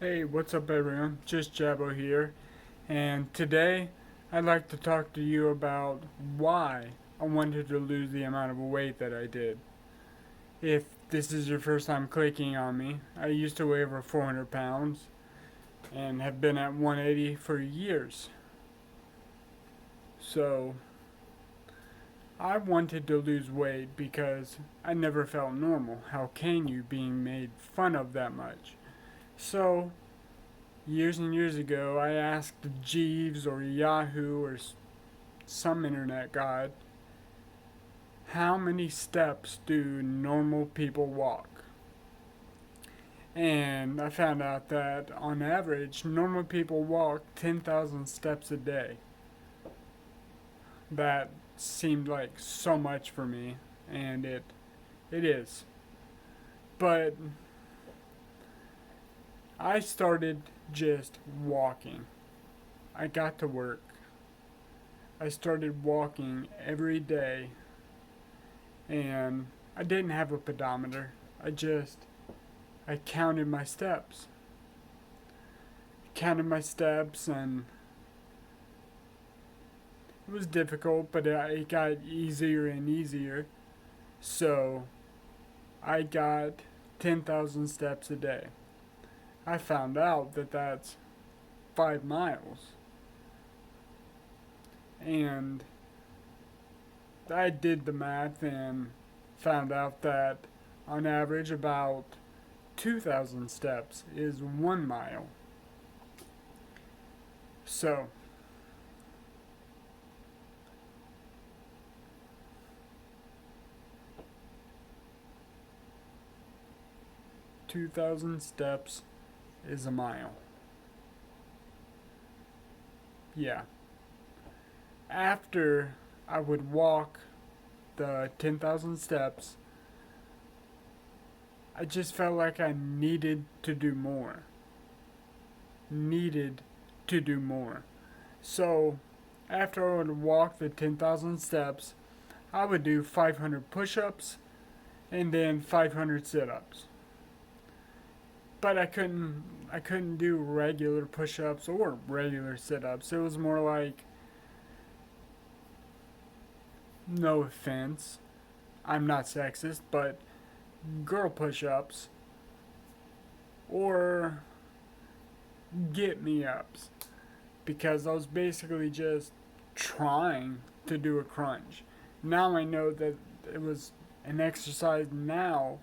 Hey, what's up everyone? Just Jabo here, and today I'd like to talk to you about why I wanted to lose the amount of weight that I did. If this is your first time clicking on me, I used to weigh over 400 pounds and have been at 180 for years. So, I wanted to lose weight because I never felt normal. How can you being made fun of that much? So, years and years ago, I asked Jeeves or Yahoo or some internet god, how many steps do normal people walk? And I found out that on average, normal people walk 10,000 steps a day. That seemed like so much for me, and it is. But I started just walking. I got to work. I started walking every day, and I didn't have a pedometer. I counted my steps. Counted my steps, and it was difficult, but it got easier and easier. So I got 10,000 steps a day. I found out that that's 5 miles. And I did the math and found out that on average about 2,000 steps is 1 mile. So 2,000 steps is a mile. Yeah. After I would walk the 10,000 steps, I just felt like I needed to do more. Needed to do more. So, after I would walk the 10,000 steps, I would do 500 push ups and then 500 sit ups. But I couldn't do regular push ups or regular sit ups. It was more like, no offense, I'm not sexist, but girl push ups or get me ups, because I was basically just trying to do a crunch. Now I know that it was an exercise now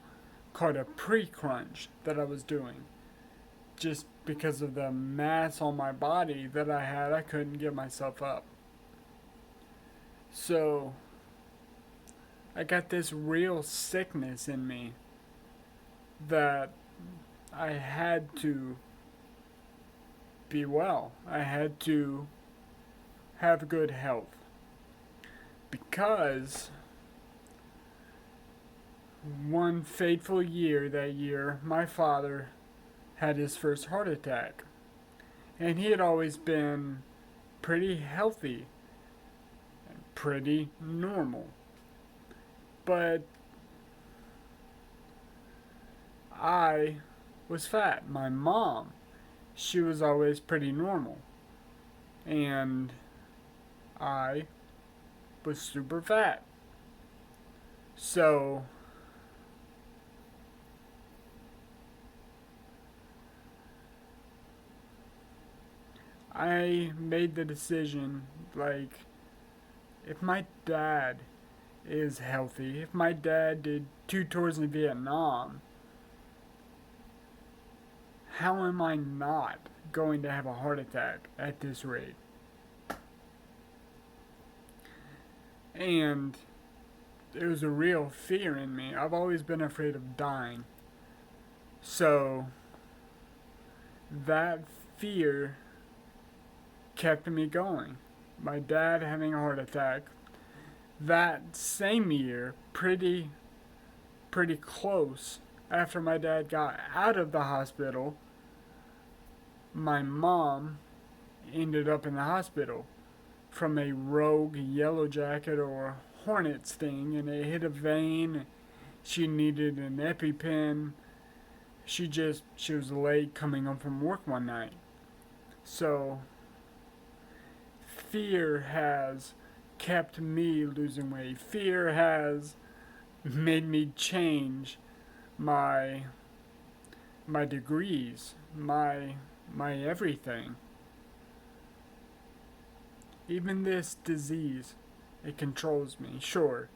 called a pre crunch that I was doing. Just because of the mass on my body that I had, I couldn't get myself up. So I got this real sickness in me that I had to be well. I had to have good health, because one fateful year that year, my father had his first heart attack. And he had always been pretty healthy, pretty normal. But I was fat. My mom, she was always pretty normal. And I was super fat. So I made the decision, like, if my dad is healthy, if my dad did 2 tours in Vietnam, how am I not going to have a heart attack at this rate? And it was a real fear in me. I've always been afraid of dying. So that fear kept me going. My dad having a heart attack. That same year, pretty close after my dad got out of the hospital, my mom ended up in the hospital from a rogue yellow jacket or hornet sting, and it hit a vein. She needed an EpiPen. she was late coming home from work one night. So fear has kept me losing weight. Fear has made me change my my degrees, my everything. Even this disease, it controls me. Sure,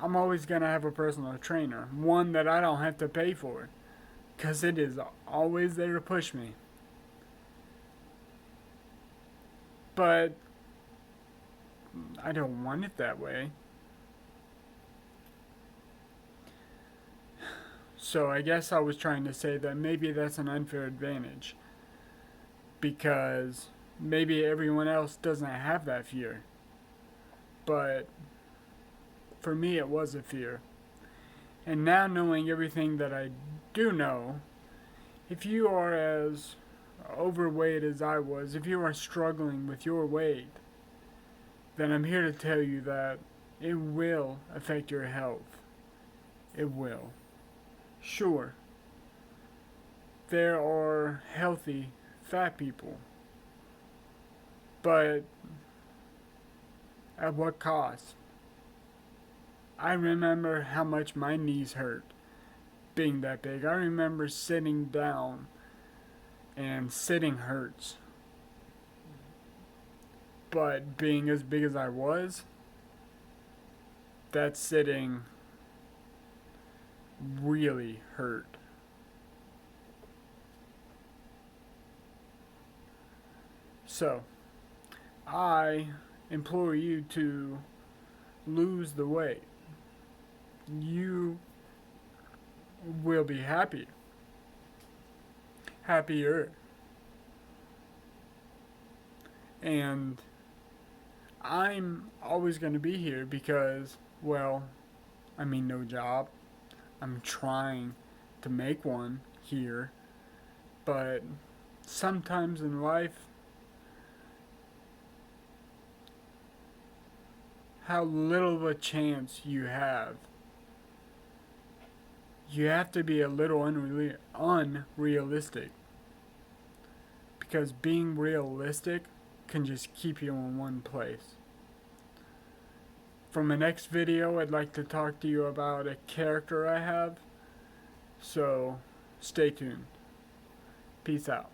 I'm always gonna have a personal trainer, one that I don't have to pay for, 'cause it is always there to push me. But I don't want it that way. So I guess I was trying to say that maybe that's an unfair advantage because maybe everyone else doesn't have that fear. But for me, it was a fear. And now, knowing everything that I do know, if you are as overweight as I was, if you are struggling with your weight, then I'm here to tell you that it will affect your health. It will. Sure, there are healthy fat people, but at what cost? I remember how much my knees hurt being that big. I remember sitting down, and sitting hurts. But being as big as I was, that sitting really hurt. So, I implore you to lose the weight. You will be happy. Happier. And I'm always going to be here because, well, I mean, no job. I'm trying to make one here. But sometimes in life, how little of a chance you have. You have to be a little unrealistic. Because being realistic can just keep you in one place. For my next video, I'd like to talk to you about a character I have. So, stay tuned. Peace out.